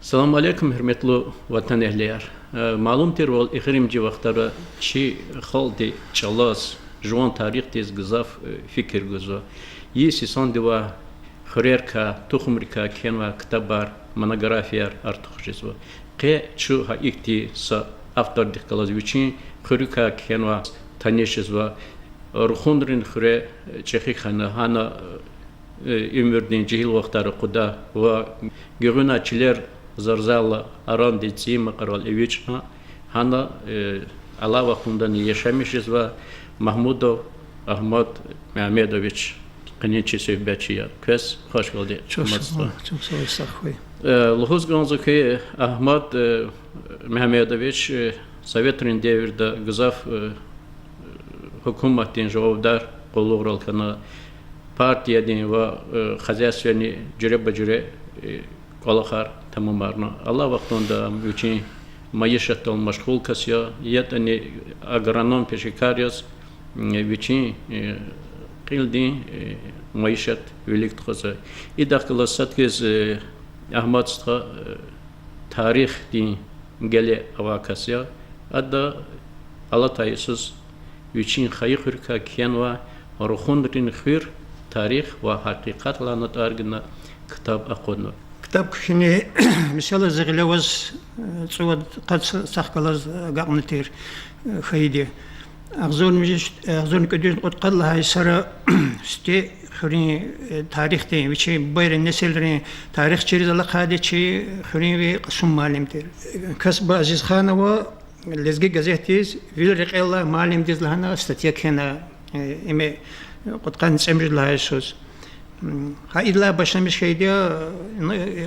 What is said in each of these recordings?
Assalamu alaikum, hürmetli vatan ehliler. Malumdur ol iqrimci vaxtara çi xaldi çalas jwan tarix tez gızaf fikir güzo. Yisi son diva xurerka, tuxumrika kenva kitabar, monografiyar artıq jizva. Qe çu ha ikti sa avtor dikkalaz viçin xurika kenva tanışızva. Ruxundrin xure çexi xana hana ümürdin cihil vaxtara quda ve görünaçiler Zarzala aran dizi makaral eviçna hana Allah vaxtundan yaşamışız ve Mahmudov Ahmet Mehmedoviç qinçi söhbətçiyə. Köz xoş gəldi. Çok sağ ol. Çok sağ ol Saxoy. Luhuz Gonzaki Ahmet Mehmedoviç Sovetrin devirdə qızaf hükümetin javobdar qolluğralkana partiyadan ve xazasveni cüre Kolakar tamamlarına. Allah vaxtında üçün maişet olmuş xulkasya, yetani agronom peşikaryas, üçün qildin maişet velik tıxasa. İdaqıla satkız Ahmet'sta tarix din gele avakasya, adda alatayısız üçün xayıqırka kenva ruxundrin xir tarix ve hakikat lanat argına kitap akonu. كتاب كشني مثلا زغلوز صود قد سحقلز قعنتير خيدي أغزون كدير قد قد لها يسرى ستي خرين تاريخ تي وشي بير النسلرين تاريخ شريز الله قادي شي خرين في قسم معلم تير كسب عزيز خان و لزقي جزيتيز فيل رق الله معلم ديز لهنا استتيك هنا إمي قد قد نسمر لها يسوس إلا başlamış şeydi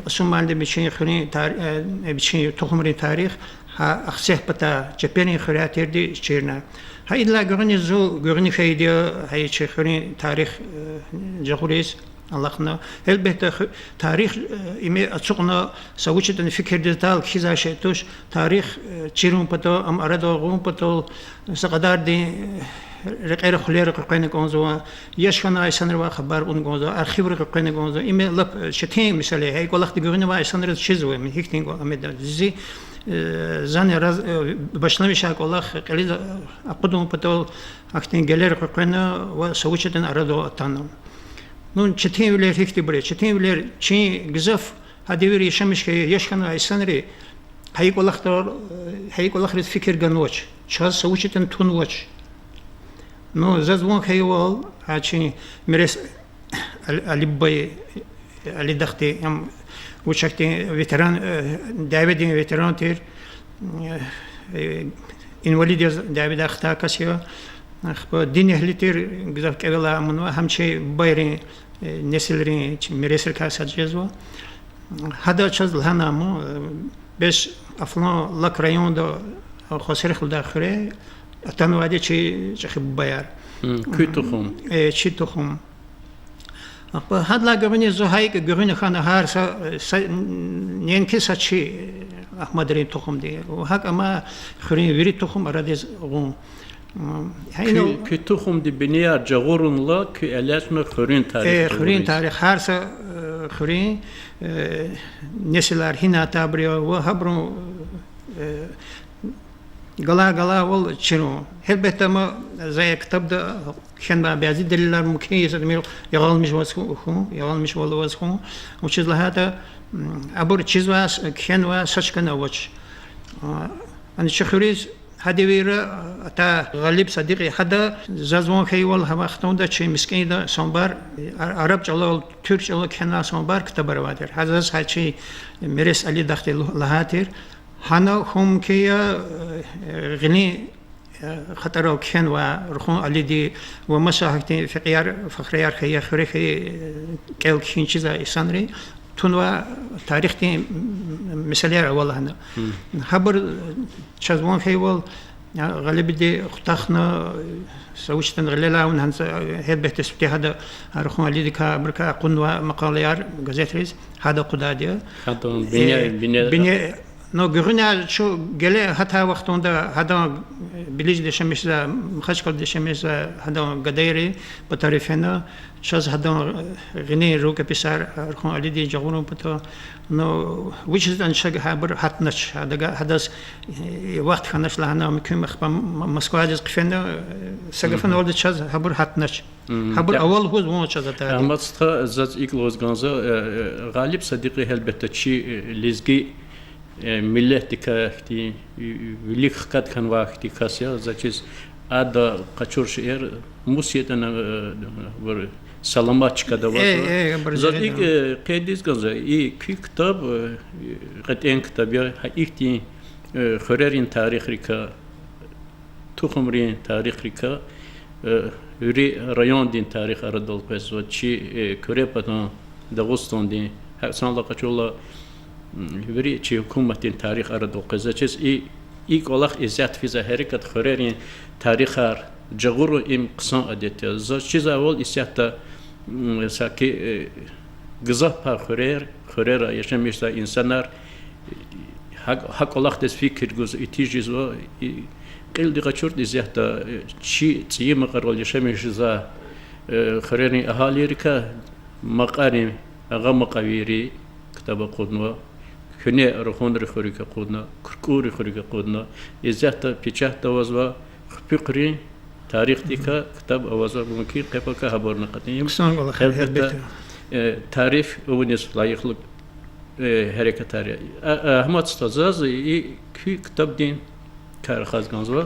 Osmanlı biçim xuni biçim toxumri tarix ha axseh bata Japonya xiraterdi çirna ha illa görünü şeydi hay xuni tarix jahuriz Allah'ına elbette tarix imi açıqna savuçtan fikir detal kiza şeytuş tarix çirun pato am arada gum pato saqadar di رقير خلير قينك أنزوا يشخنا يسنر وخبر أنجوزا أرخيب قينك أنزوا إما لب شتين مثلا هاي كل وقت يقولون ما يسنر تشيزوا من هيك تيجوا أمد زي زان راز باشلامي شاك الله قليل أقدم بتول أكتين جلير قينا وسويشتن أردو أتانم نون شتين ولا هيك تبري شتين ولا شيء جزف هذي وري يشمش كي يشخنا يسنري هاي كل وقت فكر جنوش شاز سويشتن تونوش Ну, зазвон хайвал, ачи мерес алиббай алидахти ям учакти ветеран Давидин ветеран тир инвалид Давид ахта касия ах дин эхлитир гзав кевела амнва хамчи байри неселри мересер касат жезва хада чаз лханаму беш афло лак районда хосер худа хре Атанвади чи хиббаяр. Kütüxum. Чи тухум. Апа хадла гавани зухай ки гавани хана харса ненки сачи Ахмадри тухум ди. Хак ама хрин вири тухум арадез гум. Kütüxum di biniya jagurunla ki elatna xrin tarix. Xrin tarix harsa xrin neseler hina tabriyo ve habrun Gala ol çino. Elbette ama zay kitapta kendi bazı deliller mümkün yasmıyor. Yağılmış vasfı. O çizlahata abur çizvas kenva saçkana vaç. Ani şehriz hadi bir ata galip sadiqi hada zazvan kayval hava xtonda çi miskin da sonbar Arapça ol Türkçe ol kenva sonbar kitaplar vardır. Hazas haçi meres ali daxti lahatir. هانا هم كيا غني خطر كان ورخون على دي ومشاهدة فخريار خيا خريخي كل كين شيء إنسانري تنوا تاريخ تي مثالية والله هنا خبر شازوان خيوال غالب دي خطاخنا سويشتن غللا ونهن هاد بهتسبتي هذا رخون على دي كابركا قنوا مقاليار جازيتريز هذا قدادية بنيا но грюня что геле хата вахтонда хада билиж дешемиза мхачкал дешемиза хада гадайри по тарифена сейчас хада гне рука писар архон алиди жагуну пото но вичиздан шаг хабр хатнач хадас вақт ханаш лана миким москва дис кфена сагафан олд час хабр хатнач хабр авал хуз мо час ата аматста зат иклоз ганза غالب صديقي هلبته شي لزجي ملتك اختي وليك قد كان وقتي كاسيا زاتشيز ادا قچور شعر موسيتنا سلامات كدا واز زاتيك قيديز غزا اي كتاب قدين كتاب يا اختي خريرين تاريخ ريكا تخمرين تاريخ ريكا وري رايون دين تاريخ اردل بس وتشي كوريباتون داغوستون دين سان لقچولا وري چي حكومتين تاريخ اردل قزاچس اي قلاخ ازات في حركت خريرين تاريخ جغور ام قسان اديت زاتشيز اول اسياتا ساكي غزا خرير yaşamışlar insanlar hak olarak da fikir göz itijiz o قلدي قشور دي زيادة شيء تيم قرول يشمش زا خريرين أهالي ركا مقارن أغام قويري كتاب قدنا كني رخون رخوريك قدنا كركور رخوريك قدنا زيادة بيشة توازوا فكرين تاريخ ديكا كتاب أوازوا ممكن قبلك هبورنا قديم تعريف ونس لا يخلق حركة تاريخ أحمد استاذ كي كتاب دين کار خاص گانزوا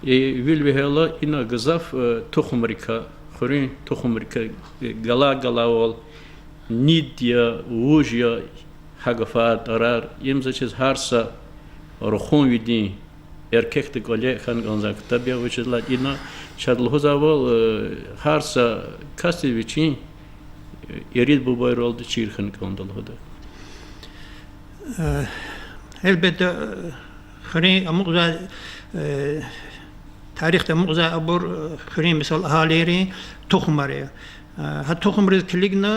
ویل بهلا اینا گزاف تخمریکا خورین تخمریکا گلا نیدیا ووجیا حقفات قرار یمزه چیز هرسا روخون ویدین erkek de gole kan ganza kitabiya وچلا اینا شادل هزاول هرسا کسی وچین eril bu bayroldu çirkin kondal hoda elbette خرين مغزى تاريخ مغزى أبور خرين مثل أهاليري تخمري هالتخمر كلينا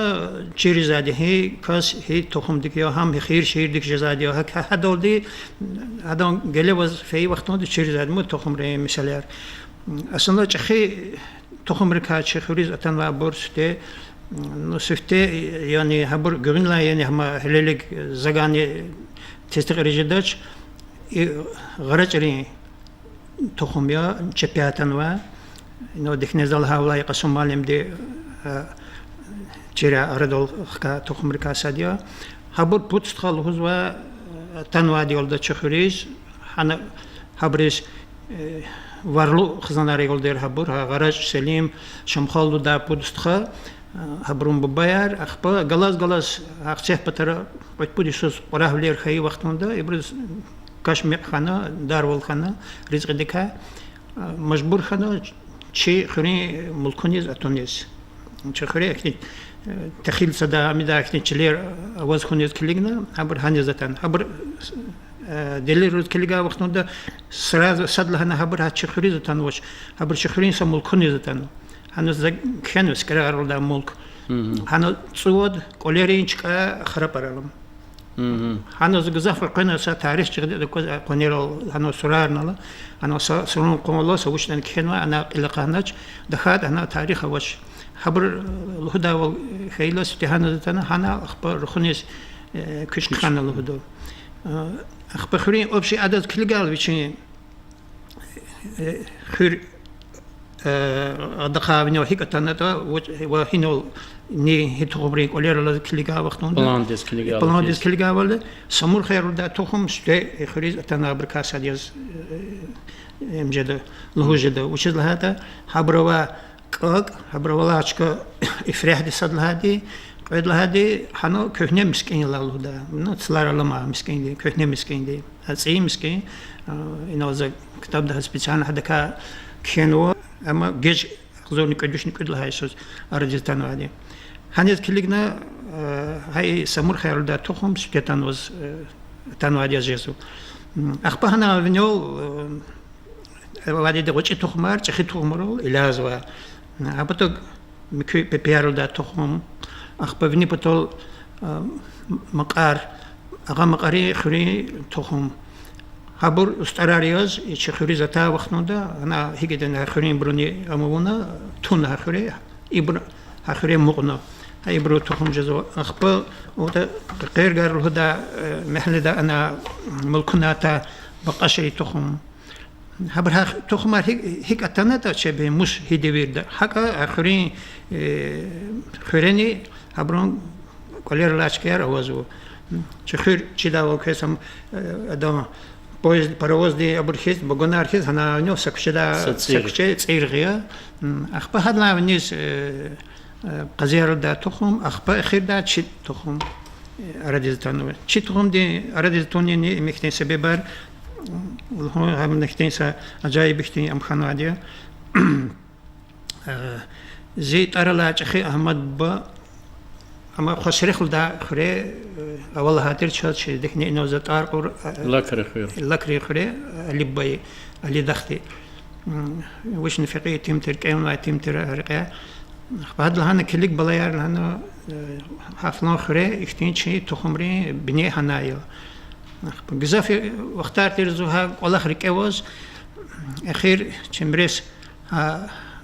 شير زادي هي كاس هي تخم دكيا هم خير شير دك جزادي هذول دي هذا جلوز في وقتهم دي شير زادي مو تخمري مثلا أصلا شخي تخمر كات شخوريز أتنوا بورسته نصفته يعني هبور جرينلا يعني هم هللك زغاني تستغرجدش غرجري تخميا چپیاتنوا اینو دکنزال هاولای قسم مالیم دی چرا اردول خا تخمر کاسادیا هبور پوتست خال هزوا تنوا دیولدا چخریز هن هبرش وارلو خزاناری گولدر هبور غرج سلیم شمخالو دا پوتست خا هبرون ببایر اخبا گلاس اخچه پتر پودیسوس پراهلیر خی وقتوندا ابرز كاشمير خانا دارول خانا رزق دكا مجبور خانا شيء خري ملكونيز اتونيز شيء خري اكيد تخيل صدا مدا اكيد شلير اواز خونيز كليغنا عبر هانيزتان عبر دليل كليغا وقتندا سراز صدل هنا عبر شيء خري زتان وش عبر شيء خري سم ملكونيز زتان هنا كانوا سكرار دا ملك هنا صود كوليرينشكا خرابرالم هنو زغزاف قنا سا تاريخ جد قنيرو هنو سرارنا هنو سرون قولو سوشتن كنوا انا لقانج دخات انا تاريخ وش خبر الهدى خيلس تهانتنا هنا اخبار خنيس كش كان الهدى اخبار خرين اوبشي عدد كلغال وشي خير دقابني وحكتنا وهينو ني هتخبرين كولير لا كليغا وقتون بلاندس كليغا ولا سمور خير دا تخم شتي خريز اتنا بركاسا ديز امجد لهوجد وش هذا حبروا قاق حبروا لاشكا افرح دي صد هذه قيد هذه حنو كهنه مسكين لا دا نتصلار لما مسكين دي كهنه مسكين دي هصي مسكين انو ز كتاب ده سبيشال هذا كانوا اما جيش زوني كدوش نقول لها يسوس ارجتان هذه هنيت كليغنا هاي سمور خير دا تخم سكتان وز تنوادي جيسو اخبارنا فينيو وادي دوچ تخمار چخي تخمرو الازوا ابتو مكي بيبيرو دا تخم اخبارني بتول مقار أقام قري خري تخم هبر استرارياز إيش خري زتا وقتنا أنا هيك دنا خرين بروني أمونا تون هخري إبر هخري مغنا هاي برو تخم جزو أخبر وده غير قال هذا محل ده أنا ملكنا تا بقشري تخم هبر تخم هيك أتناتا شبه مش هيدي بيرد حكا خرين خريني هبرون كلير لاشكير أوزو چخیر چی داو کسم ادام پویز پرواز دی ابرخیز بگونارخیز هنا نیو سکشدا سکشه تیرگیا اخبار هد ناونیز قزیر دا تخم اخبار خیر دا چی تخم اردیزتانو چی تخم دی اردیزتونی نی میکنی سببار هو هم نکتین سا عجایب بکتین ام خانوادیا زیت ارلا چخی احمد با أما خسرخ دا خري أول هاتير شاد شيء دخني إنه زتار قر لكري خري اللي باي اللي دختي وش نفقي تيم تركي ولا تيم ترقي بعد لهنا كلك بلاير لهنا حفلان خري اختين شيء تخمري بني هنايا جزافي واختار ترزوها ولا خريك أوز أخير شمرس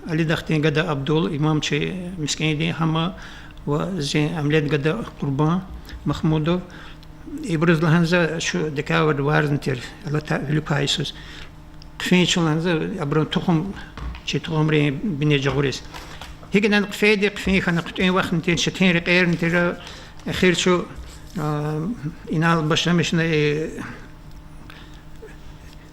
اللي دختين قد عبدول إمام شيء مسكين دي هما وزين عمليات قد قربان محمودو يبرز لهنزا شو دكاور وارنتير على تأويل بايسوس كفين شو لهنزا أبرون تخم شيء تخمري بني جغوريس هيك أنا قفيدي كفين خنا قطعين وقت نتين شتين رقير نتير أخير شو إنال بشمشنا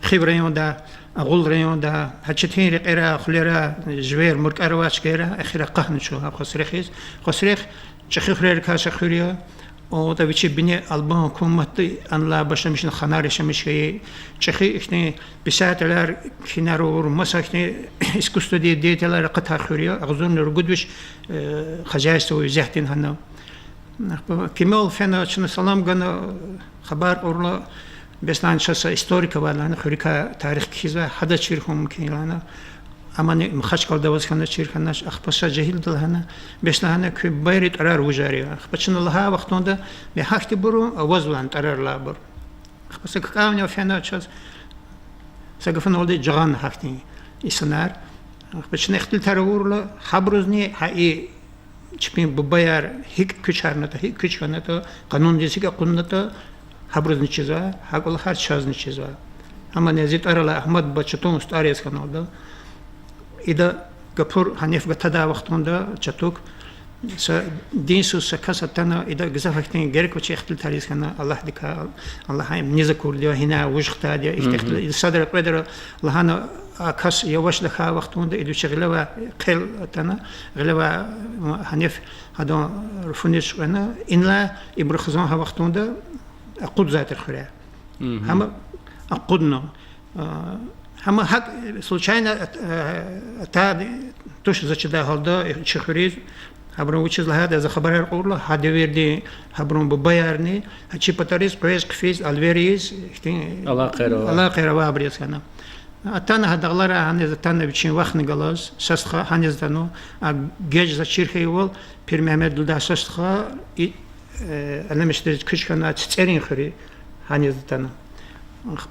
خبرين دا أقول ريون دا هتشتين رقيرة خليرة جوير مرك أرواش كيرة أخيرا قهن شو ها خسريخ شخيخ رير كاش خوريا أو دا بيشي بني ألبان كومتي أن لا بشمشنا خناري شمشي شخي إحنا بساعة لار كنارور مسا إحنا إسكستو دي تلار قطع خوريا أغزون رقدوش خجايستو يزحتين هنا كمال فينا شنو سلام قنا خبر أورلا بس لان شخص هستوریک و لان خوريكا تاريخ كيزا حدا چيرهم ممكن لان اما مخش كل دوز خنا چير خناش اخبص جهيل دلهنا بس لان كبيرت قرار وجاري اخبصن الله وقتون ده بحكت برو اوز لان قرار لابر اخبص كاونيا فينا چاز سقفن ولدي جغان حكتي اسنار اخبصن اختل ترور خبرزني حقي چپين ببيار هيك كچارنتا هيك كچكنتا قانون ديسيكا قننتا خبرز نشيزوا هقول خارج شاز نشيزوا أما نزيد أرلا أحمد بچتون استاريس كانوا ده إذا كبر هنيف بتدا وقتون ده چتوك س دين سو سكاسة إذا جزافكتين غيرك وشي اختل تاريس كنا الله دكا الله هاي نزكور ديو هنا وجختا ديو اختل إذا صدر قدر الله هنا كاس يواش دخا وقتون ده إذا شغلوا قل تنا غلوا هنيف هذا رفونيش ونا إن لا إبرخزان ها وقتون ده أقود ذات الخير هم أقودنا هم حق случайно تا توش زچ ده هالدا شخريز هبرون وچز لهذا إذا خبر القول هذا ويردي هبرون ببيارني هتشي بتاريس بريس كفيز الفيريز الله خير وابريس كنا أتانا هذا غلرة هني أتانا بتشين وقت نجلاس سستخا هني زدانو جيج زشير خيول بير محمد لدا سستخا أنا مش درج كش كنا تسألين خري هني زدانا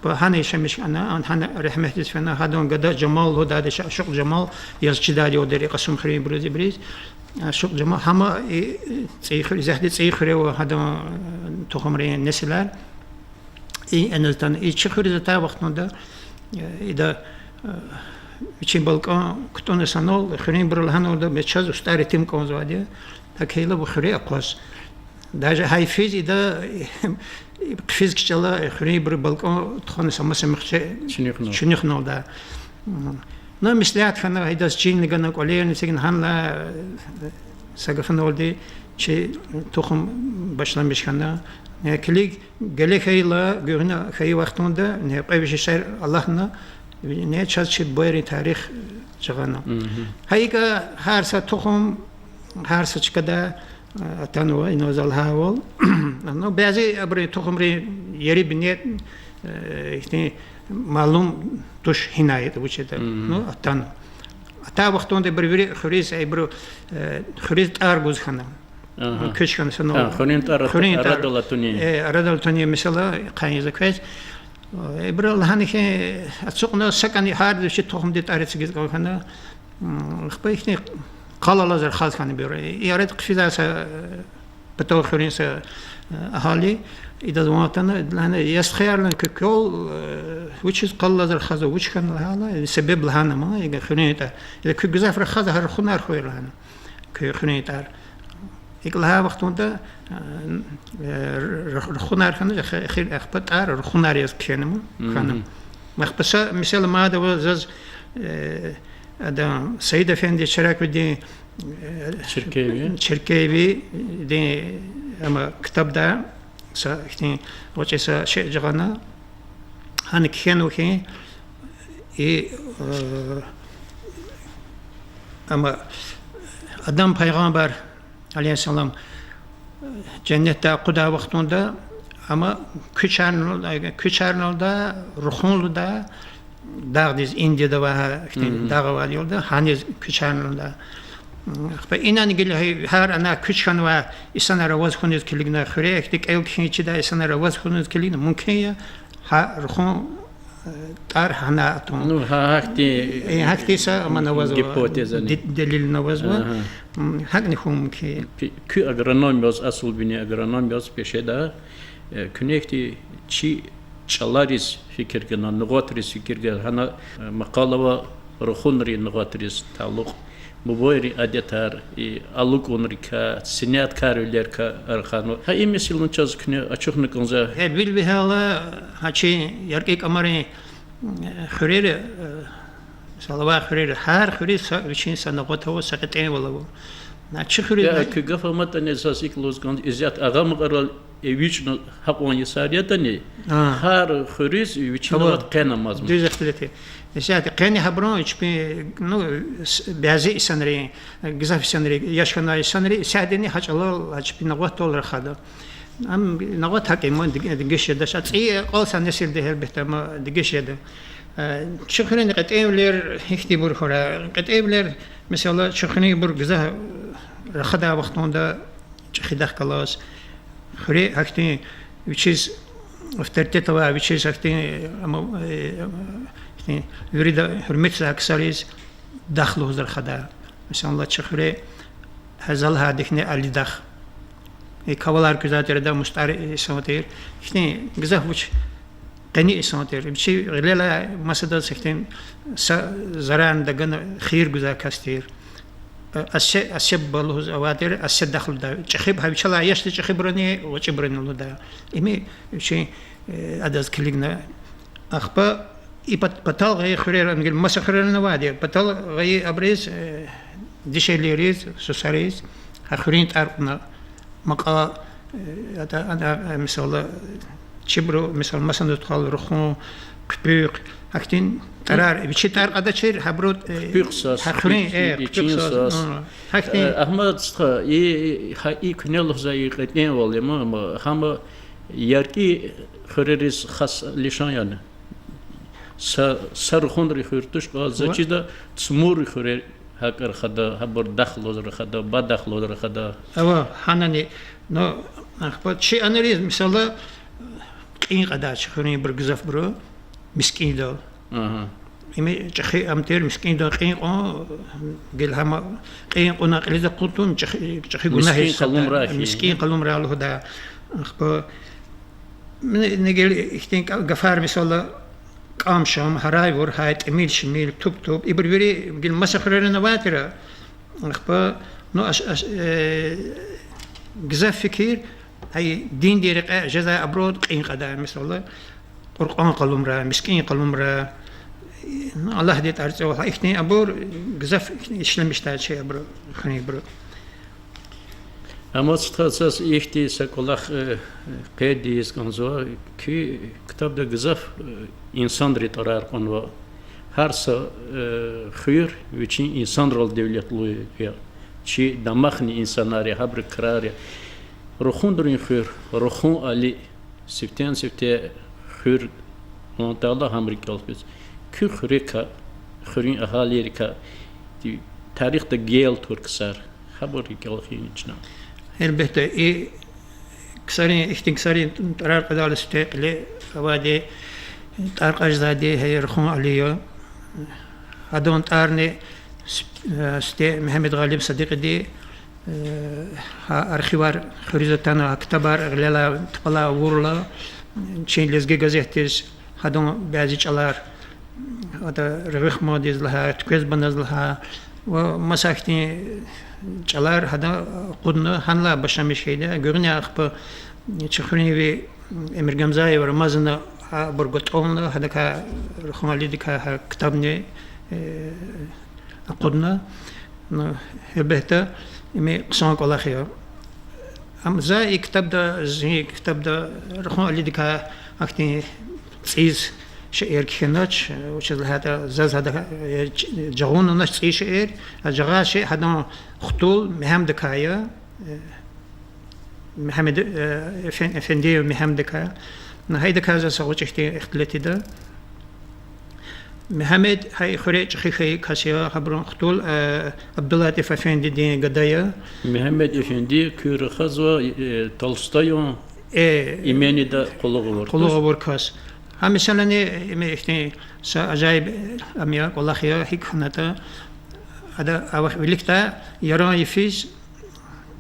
هني شمش أنا هنا رحمة فينا هذون قدا جمال هو ده شق جمال يزجدالي ودري قسم خري بريز شق جمال هما تسيخري زهدي تسيخري وهذا تخمرين نسلان أنا زدان شخري زتا وقتنا ده إذا بيشين بالكان كتون سنول خرين برلهانو ده بتشاز استاري تيم كون زوادية تكيلا بخري أقواس даже هاي فيز إذا فيز كشلا خرين بربالكان تخون سماسة مخشة شنيخنو ده نا مثليات خنا هيدا سجين لجنا قليل نسيجن هنلا سقفنا ولدي شيء تخم بشلون بيشخنا كليك قالك هيلا جوهنا خي وقتون ده نبقى بيشير اللهنا نيتشات شيء بيري تاريخ جغنا هيكا هارسة تخم هارسة كذا تنوع إنه زالهاول إنه بعضي أبري تخمري يري بنيت إثني معلوم توش هناية وجهه نو أتانو أتا وقتون ده بريري خريز أي برو خريز أرجوز خنا كش كان سنو خونين أراد الله توني أراد الله توني مثلا قاين زكايز إبرال هنيك أتسوقنا سكاني هارد شيء تهم ديت أريد جد كنا خبيثني قال الله زر خالص كان بيرى يارد قفيزة بتوع خورين أهالي إذا زمانتنا لأن يستخير لأن كل وش قال الله زر خالص وش كان لهذا سبب لهنا ما يقول خورين تار إذا كل جزاف رخاص هرخونار خوي لهنا خورين تار يقولها وقتوندا رخونار كنا خير أخبط تار رخونار يسكينمو كانم مخبص مثال ما هذا وزاز هذا سيد أفندي شراك بدي شركيبي دي أما كتاب ده سا وجه سا شيء جانا هن كيانو كي أما آدم پیغمبر علیه السلام جنت قدا وقتون ده أما küçerno da ruhunlu da dağdiz indi de var dağı var yolda hani küçerno da inan gel her ana küçkan var insanlara vaz konuz kiligna xure ektik el kinçi da insanlara vaz konuz kiligna mümkün ya ha ruhun tar hana atom ну hakti sa ama navaz delil navaz var hak ne mümkün kü agronomios asıl bini agronomios peşeda künekti çi çalaris fikirgena nugotris fikirgena hana maqalava ruhunri nugotris taluk muboyri adetar aluk onrika sinat karüler ka arxano ha imisilun çaz küne açıkны konza bil bihala haçi yarkik amari xurere salava xurere her xuri için sanaqota ve saqatay wala naçı xurere ya ki gafamat an esas iklos kon izat agam qaral evichno haqon yasariyata ne har xuris evichno qanamaz düz ixtilati نشأت قاني هبرون إشبي نو بعزي سنري جزاف سنري يشكنا سنري ساعدني حاج الله إشبي نقطة طول رخاده أم نقطة هكي ما دقيش يدا شات إيه قال سنسير ده بهتم دقيش يدا شكرا قطعي ولير هكتي بور خورا قطعي ولير مثلا شكرا بور جزاه رخاده وقتون ده خداع كلاس خوري هكتي which is افترتي توا which is هكتي يريد حرمت الأكثريز دخله زر خدا مثلا الله تشخره هزال هادخني على دخ كوالار كذا ترى ده مستعر سنتير إحنا جزاه وش قني سنتير بشي غللا مسدا سكتين زران دعنا خير جزاه كستير أشيب بالله زواتر أشيب دخل ده تخيب هاي شلا يش تخيبرني وتشبرني له ده إمي شيء أدرس كلينا أخبار بطل غير خير نقول مسخرنا وادي بطل غير أبرز دشليريز سوساريز آخرين تعرفنا مقا أنا مثلا شبرو مثلا ندخل رخون كبير هكتين قرار بشي تعرف هذا شيء حبرود بيقصص آخرين بيقصص هكتين أحمد سخا هاي كنيل زي قتنين والله ما هم يركي خيريز خاص لشان يعني سرخون رخورتش قال چیزا تسمور رخوره هکر خدا هبر دخل وزر خدا با دخل وزر خدا اوا حنانی نو اخبار شيء اناليز مثلا قين قداش خوني برغزف برو مسكين دو إمي تخي أمتير مسكين دو قين قل هما قين قنا قليزة قلتون تخي قنا مسكين قلوم راه هذا اخبار نقول اختين قفار مثلا قام شام هراي ور هايت اميل شميل توب يبربري قل مسخرنا واترا اخبا نو جزاف فكير هي دين ديرق جزاء ابرود قين قدا مثلا قرقان قلم را مسكين قلم را الله ديت ارجو اختني ابور جزاف اشلمشتا شي ابرو خني برو Ama statsas ihti sekolach qediz kanzo ki kitabda gızaf insan ritarar konva harsa khuyur viçin insan rol devletlu ya çi damakhni insanari habr krari ruhundrin khuyur ruhun ali siften khuyur montala hamrikalpes ki khurika khurin ahalirika tarixda gel turksar habr kalxin içna البته إيه كسرين إختين كسرين ترى قدال استقل وادي تارق أجدادي هي رخون عليه هذون تارني استي محمد غالب صديق دي أرخيوار خريزتنا كتبار غللا تبلا ورلا شين لزجي جازيتيش هذون بعضي علار هذا رغخ موديز لها تكوز بنز لها ومساكتي علار هذا قدنا هنلا بشامش هيدا قرني أخبار تشخرني في إمرجمزاي ورمازنا برغوتون هذا كا رخمالي دكا كتابني قدنا هبته إمي قصان كلا خير أم زاي كتاب دا زي كتاب دا رخمالي دكا أكتي عيز شعر كناش وش هذا زاز هذا جغون نش عيش شعر جغاش هذا خطول مهم دكايا محمد افندي مهم دكايا هيدا كذا سويت اختلتي ده محمد هاي خريج خي كاسيا خبرون خطول عبد الله افندي دين قضايا محمد افندي كور خزوا تولستوي إيماني ده قلوغ وركاس هم مثلا إمي عجائب أمير والله خير هيك خناتا هذا أو ولكتا يرون يفيز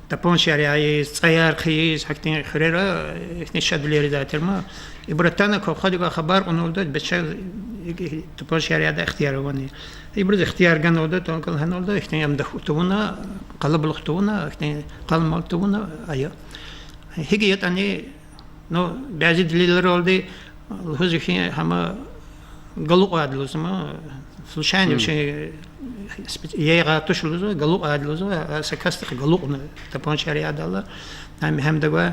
تبون شريعي صيار خيز حكتين خريرة نشاد لي ذات ما إبرتنا كخدوا خبر أنه ده بتشل تبون شريعي ده اختيار واني يبرز اختيار جن ده تقول هنول ده اختين يم دخلتونا قلب الختونا اختين قلب مالتونا أيه هيك يتاني نو بعزيد للرول دي الهزخين هما قلق عدلوز ما سلشان بشي يغا تشلوز قلق عدلوز سكست قلق تبان شريعة الله هم دوا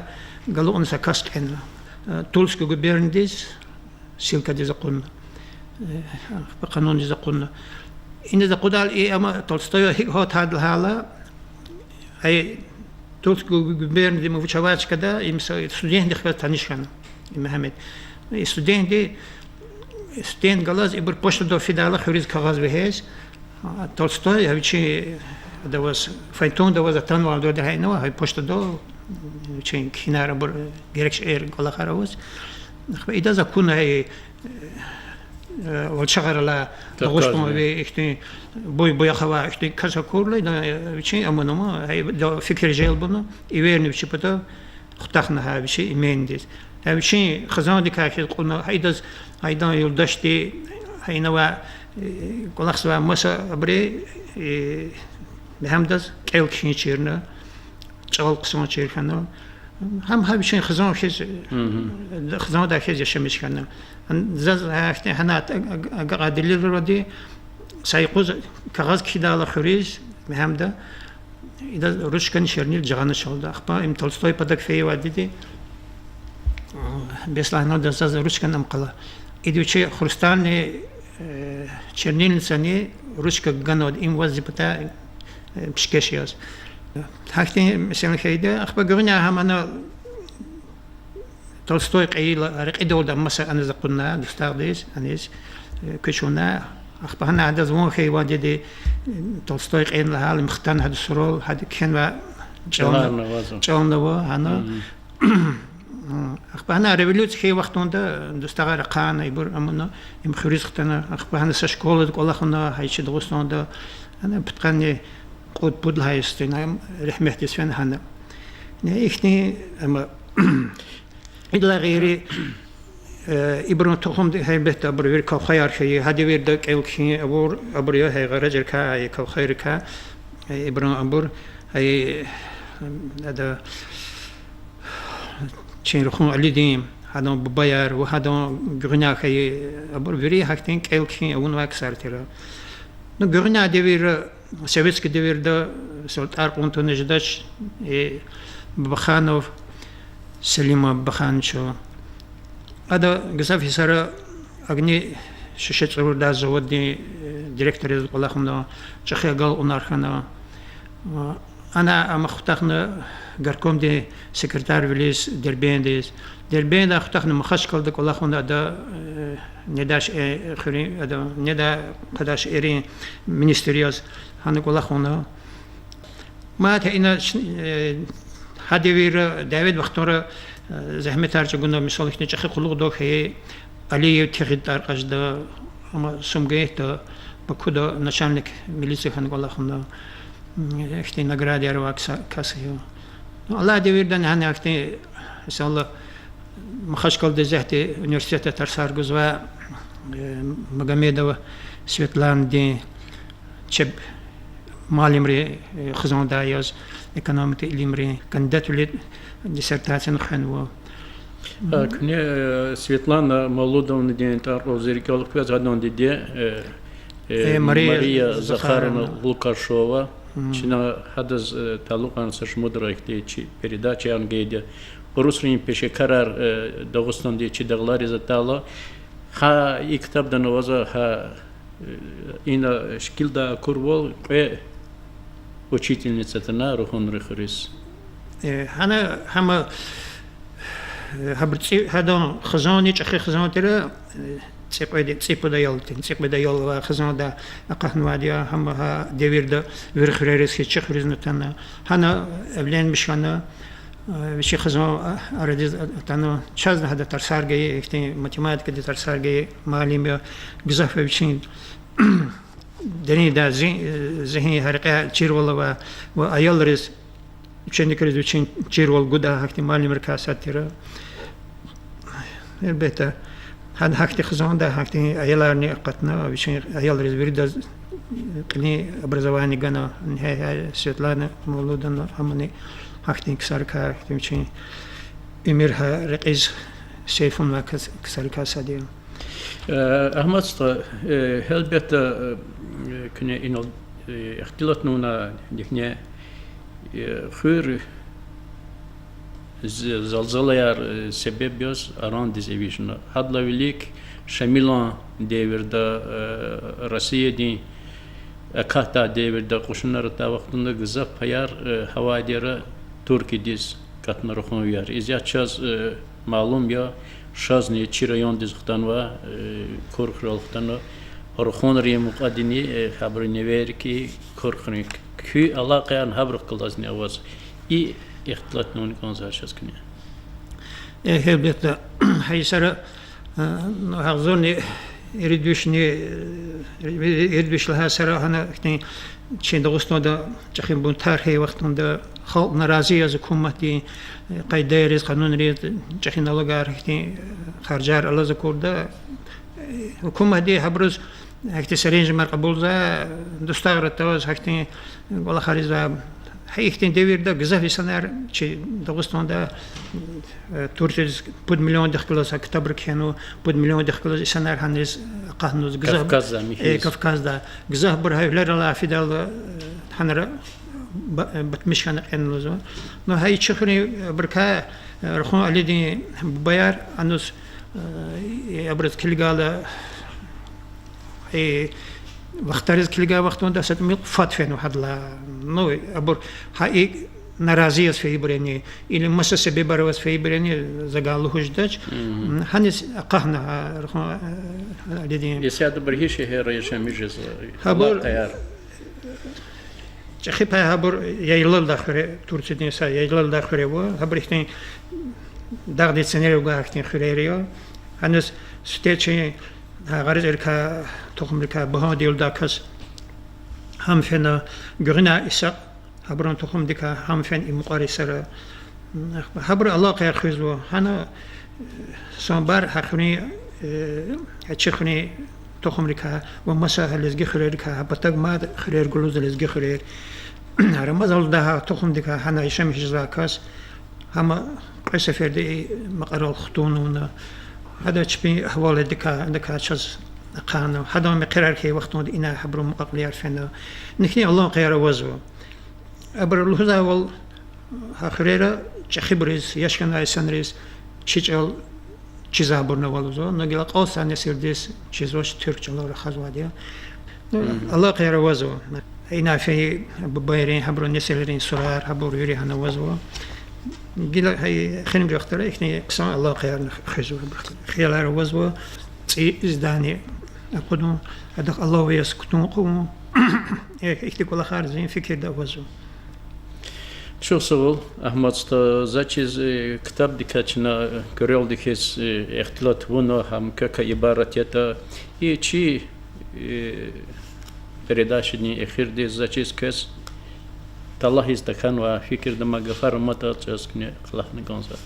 قلق سكست كنا تولسك غوبيرنديز سيلكا دي زقون بقانون دي زقون إن إذا قدال إيه أما تولستوي هيك هات هذا الحالة هي تولسك غوبيرندي موشواتش كذا يمسا سودين دي خبرت تانيشكنا محمد студенти студент галаз ибр почта до фидала хурис кагаз бехес толстой хавичи давас файтон давас атан вал до дайно хай почта до чин кинара бор герекш эр галахаравус ида закун хай волчагарла дагостон бе ихти бой хава ихти касакурлы да чин аманома хай до фикр жел буно иверни вчи пата хутахна хавичи имендис همچین خزان دیگر قلنا هیدان یلداشتی هینوا قلخس و مسا بری هم دست کل کشی چیرنا چال قسمت چیر کنن هم همچین خزان در خیز یشمیش کنن زز هفته هنات قادلی رو دی سایقوز کاغذ کیدال خریج هم ده ایده روش کنی شرنیل جهان شالده اخبار امتالستای پدک فی وادیدی بسلانه دست روشکن نمقلا ایدوچه خرستان چرنیلنسانی روشک گنود این وظیفه بشکشیاز هکتی مثلا خیده اخبار گرنیا همانا تولستوی قیل رقیده ولد مثلا أنا زقنا دستاردیس انیس کشونا اخبار هنا عدد زمان خیوادی دی تولستوی قیل لحال مختن هد سرول هد کن و جان نوا هنا أخبرنا ريفولوشيا وقتنا دستغار قانا يبر أمنا يمخريز ختنا أخبرنا سشكولة كل خنا هاي شيء دوستنا ده أنا بتقني قد بدل هاي استنا رحمة تسفين هنا نيختني أما إلا غيري إبرون تخم هاي بيت أبرير كخيار شيء هذا ويردك أو شيء أبرير هاي غرجل كا هاي كخير كا إبرون أبر هاي هذا چین رخون علیدیم هدام ببایر و هدام گرنیا که ابر وری هکتین کل کی اون وقت سرتیره نو گرنیا دویر سویتسک دویر دا سلط ارقونتو نجدش بخانوف سلیما بخانچو هذا قصف سر اغنی ششت رول دا زودی ديريكتور الله خمنا شخي قال ونارخنا انا مختخنا قركم دي سكرتار فيليس دربين اختخنا مخشكل دك الله خمنا دا نداش خري دا ندا قداش ايرين مينستريوس هنك الله خمنا ما تينا هدیویر داوید وقتورا زحمت هرچه گنده مثال که چخی خلق دو که علی تخید در قصد اما سمگه تا با کدا نشانلک ملیسی خانگ الله خونده اختی نگرادی رو کسی الله داویر دن هنی اختی مثلا مخش کل دزهت انیورسیت ترسارگوز و مقامید و سویتلان دی چب مالیم ری خزان دایاز اکونومیت علم ری کندت ولید диссертацияны ханво. Кне Светлана Молодовна дентар озерикалык вез гадон диде Мария Захаровна Лукашова чина хадаз талукан саш мудрайхте чи передача ангеде Русрин пеше карар Дагыстан ди чи даглар изатала ха и китабда наваза ха ина шкилда курвол учительница тана Рухон Рихрис هنا هم هبرتي هذا خزاني أخي خزان ترى تسيب دا يال وخزان دا أقهن واديا هم ها دير دا ورخريرس كي تشخرز نتنا هنا أبلين مشانا بشي خزان أردز تنا شاز هذا ترسار جاي إختي ماتيمات كده ترسار جاي معلم جزافة بشين دني دا ذهني هرقة تشير والله وأيال رز Üçüncü kez üçün çirol guda hakti mali merkazat tira. Elbette had hakti khazanda hakti ayalarni qatna üçün ayal rezvirda qni образование gana nihaya Svetlana Молодовна amani hakti ksarka hakti üçün emirha reqiz seyfun ve ksarka sadiya. Ahmet Usta elbette kne inol ihtilat nuna dikne خير زلزلة سبب بيوس أران ديزيفيشن هذا ليك شميلان ديفردا روسيا دي أكاتا ديفردا قشنر تا وقتنا جزاف بيار هوا ديرا تركي ديز كاتنا رخون ويار إذا شاز معلوم يا شاز ني تشيريون ديز ختانوا كورخرال ختانوا رخون ريم مقدني خبر نيفيركي كورخنيك كي الله قيان هبرق كلازني أواز إي اختلاط نوني كونزار شاسكني هي بيتا هاي سر هغزوني يردوش لها سر هنا كني چين دغستو دا چخيم بون تاريخي وقتون دا خلق نرازي از حكومتي قايدة ريز قانون ريز چخين دلوغار كني خارجار الله زكور دا حكومتي هبرز هكتي سرينج مرقبول ذا دستاغر التواز هكتي والله خارج ذا هيكتي ديفير دا جزاف يسنار شيء دغستان دا تورتز بود مليون دخلوز كتابر كانوا بود مليون دخلوز يسنار هنرز قهنوز جزاف كافكاز دا جزاف برهاي لرلا فيدال هنر بتمشكن انلوزو نو هاي تشخني بركا رخون علي دي بيار انوس ابرز كلغالا وقتارز كلجا وقتون دست ميل فات فين واحد لا نو أبور هاي نرازية في بريني إلى مسا ببروز في بريني زقالو هجدج هنيس قهنا رخو لدين يساعد برهيش هي ريش ميجز هبور شخيبها هبور يايلل داخل تورتي نسا يايلل داخل و هبور إختين داخل سيناريو قاعدين خيريو هنيس ستيتشي غرض إلك تقوم لك بها ديال داكس هم فينا جرنا إسا هبران تقوم ديك هم فين المقارسة هبر الله خير خزوا هنا سامبر حقني هتشخني تقوم لك ومسا هلزج خير لك بتاج ما خير جلوز هلزج خير رمضان ده تقوم ديك هنا يشم جزاكاس هم قصة فردي مقرال خطون هذا شبيه أحوال دكا شاز قانو هذا مقرر كي وقتون إنا حبرو مقابليار فينا نحن الله خير وزو أبر الهذا وال آخريرا خبرز يشكن أي سنريز شيء چیزا برنا والوزو نقول قاصا نسير ديس چیزوش ترك الله خزواديا الله خير وزو إنا في ببايرين حبرو نسيرين سرار حبرو يري هنا وزو قيل هي خلينا نقول اختار إحنا قسم الله خير خزوا خيال وزوا إزداني أقولون هذا الله ويسكتون قوم إختي كل خير زين فكر ده وزوا Çok sağ ol. Ahmet Usta. Zaçiz kitap dikaçına görel dikes ihtilat bunu ham kaka ibaratiyata çi передачи эхирде зачис кес таллах истакан ва фикр дама гафар мата часкне кылахны гонза.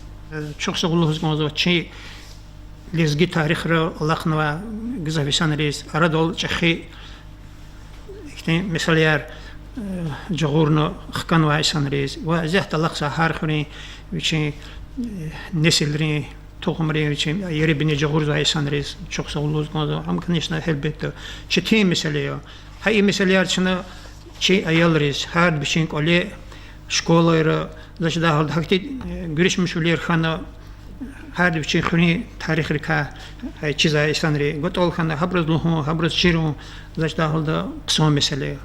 Çok sağ olun hızgınızı çi lezgi tarihre Allah'ın ve güzel reis aradol çehi işte mesela جغورنا خكان وعيسان ريز وزهت الله سهار خوني وشي نسلري توقمري وشي يري بني جغور وعيسان ريز çok sağ olun ama kanışna elbette çeti mesela hay mesela şuna şey ayalırız her bir şey öyle şkolayra zaten daha hakti görüşmüş oluyor xana her bir şey xuni tarihri ka hay çiza İslamri gotol xana habrazluhu habraz çiru zaten daha kısa mesela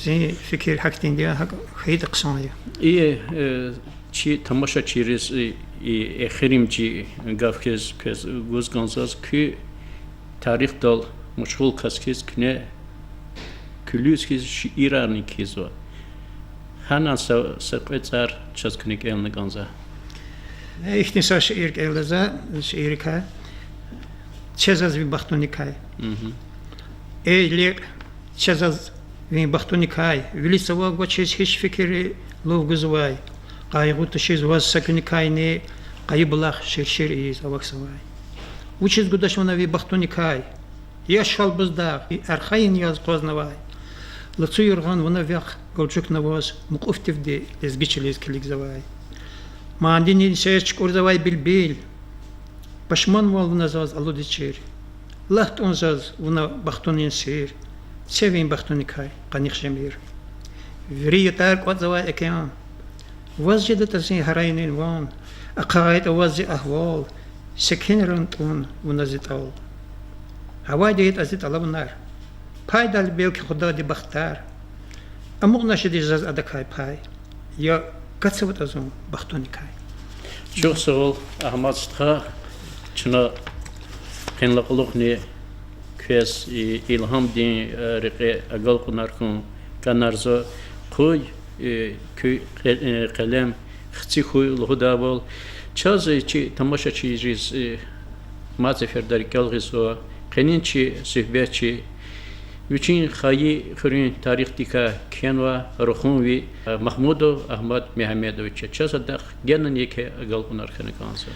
زي فكر حكتين دي خيط قصانية. إيه شيء تماشى شيرس آخرين شيء قاف كز جوز غانزاز كي تاريخ دال مشغول كاس كنه كلوس كيز إيراني كيزوا. هانا سقط زار شاز كنيك إلنا غانزا. Ich nicht so schwierig Elza schwierigkeit. Chezaz wie Bachtonikay. Lir Chezaz وين بختوني كاي ولي سوا قوتشيز هيش فكري لو قزواي قايغو تشيز واز سكني كايني قايب الله شير إيز أوك سواي وشيز قداش ونا في بختوني كاي يشال بزداق أرخاين ياز قوزنواي لتسو يرغان ونا فيخ قلتشوك نواز مقفتف دي لزقيتش ليز كليك زواي ما عندي سيرش كور زواي بالبيل بشمان وال ونا زاز ألو دي تشير لحت اون زاز ونا بختوني نسير سيفين بختونيكاي قنيخ جمير فري تارك وزواي اكيان وزجد تسين هراينين وان اقايت وزي اهوال سكين رنطون ونزيت اول هواي ديت ازيت على النار باي دال بيلك خدا دي بختار امغنا شدي زاز ادكاي باي يا كتسوت ازون بختونيكاي Çok sağ ol Ahmet Usta. Çına qenlaqluqni كاس إلهام دين رقي أقل قناركم كنارزو قوي كي قلم خطي خوي الهدابل چازي چي تماشا چي جيز مازي فرداري كالغيسو قنين چي صحبه چي وچين خاي خرين تاريخ ديكا كيانوا روخون وي محمود أحمد محمدوviç چازا داخ جنن يكي أقل قنار كنكانسو